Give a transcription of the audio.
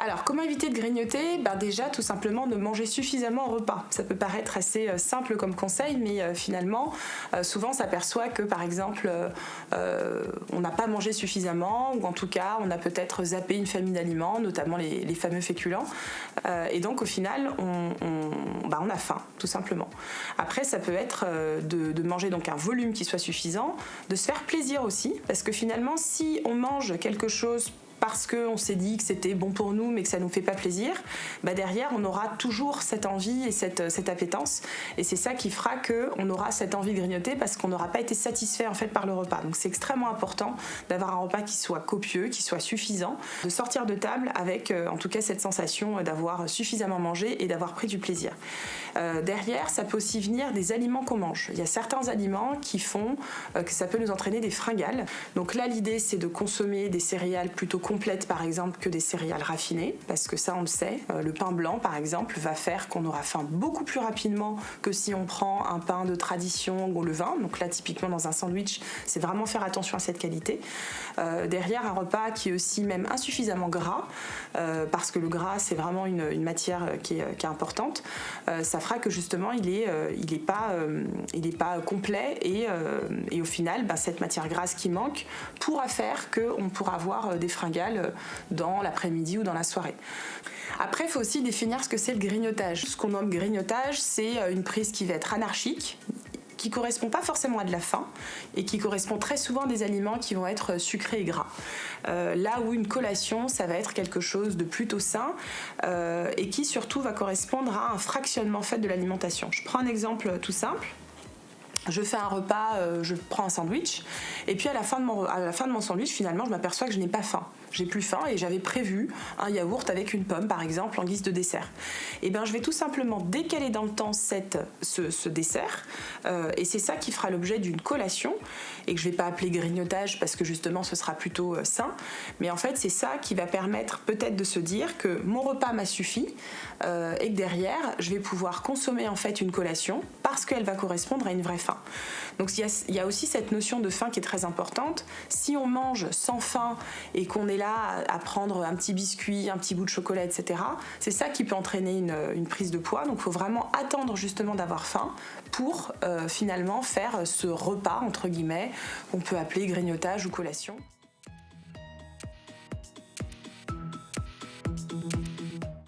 Alors, comment éviter de grignoter? Déjà, tout simplement, de manger suffisamment au repas. Ça peut paraître assez simple comme conseil, mais finalement, souvent, on s'aperçoit que, par exemple, on n'a pas mangé suffisamment, ou en tout cas, on a peut-être zappé une famille d'aliments, notamment les fameux féculents. Et donc, au final, on a faim, tout simplement. Après, ça peut être de manger donc un volume qui soit suffisant, de se faire plaisir aussi, parce que finalement, si on mange quelque chose parce qu'on s'est dit que c'était bon pour nous mais que ça ne nous fait pas plaisir, derrière on aura toujours cette envie et cette appétence, et c'est ça qui fera qu'on aura cette envie de grignoter parce qu'on n'aura pas été satisfait en fait par le repas. Donc c'est extrêmement important d'avoir un repas qui soit copieux, qui soit suffisant, de sortir de table avec en tout cas cette sensation d'avoir suffisamment mangé et d'avoir pris du plaisir. Derrière, ça peut aussi venir des aliments qu'on mange. Il y a certains aliments qui font que ça peut nous entraîner des fringales. Donc là, l'idée, c'est de consommer des céréales plutôt complètes, par exemple, que des céréales raffinées, parce que ça, on le sait. Le pain blanc, par exemple, va faire qu'on aura faim beaucoup plus rapidement que si on prend un pain de tradition ou le vin. Donc là, typiquement, dans un sandwich, c'est vraiment faire attention à cette qualité. Derrière, un repas qui est aussi même insuffisamment gras, parce que le gras, c'est vraiment une matière qui est importante. Ça fera que justement il est pas complet, et au final cette matière grasse qui manque pourra faire qu'on pourra avoir des fringales dans l'après-midi ou dans la soirée. Après, il faut aussi définir ce que c'est le grignotage. Ce qu'on nomme grignotage, c'est une prise qui va être anarchique, qui ne correspond pas forcément à de la faim et qui correspond très souvent à des aliments qui vont être sucrés et gras. Là où une collation, ça va être quelque chose de plutôt sain et qui surtout va correspondre à un fractionnement fait de l'alimentation. Je prends un exemple tout simple. Je fais un repas, je prends un sandwich, et puis à la fin de mon sandwich, finalement, je m'aperçois que je n'ai pas faim. J'ai plus faim et j'avais prévu un yaourt avec une pomme, par exemple, en guise de dessert. Et je vais tout simplement décaler dans le temps ce dessert, et c'est ça qui fera l'objet d'une collation, et que je ne vais pas appeler grignotage parce que justement ce sera plutôt sain, mais en fait c'est ça qui va permettre peut-être de se dire que mon repas m'a suffi, et que derrière je vais pouvoir consommer en fait une collation parce qu'elle va correspondre à une vraie faim. Donc il y a aussi cette notion de faim qui est très importante. Si on mange sans faim et qu'on est là à prendre un petit biscuit, un petit bout de chocolat, etc., c'est ça qui peut entraîner une prise de poids. Donc il faut vraiment attendre justement d'avoir faim pour finalement faire ce repas, entre guillemets, qu'on peut appeler grignotage ou collation.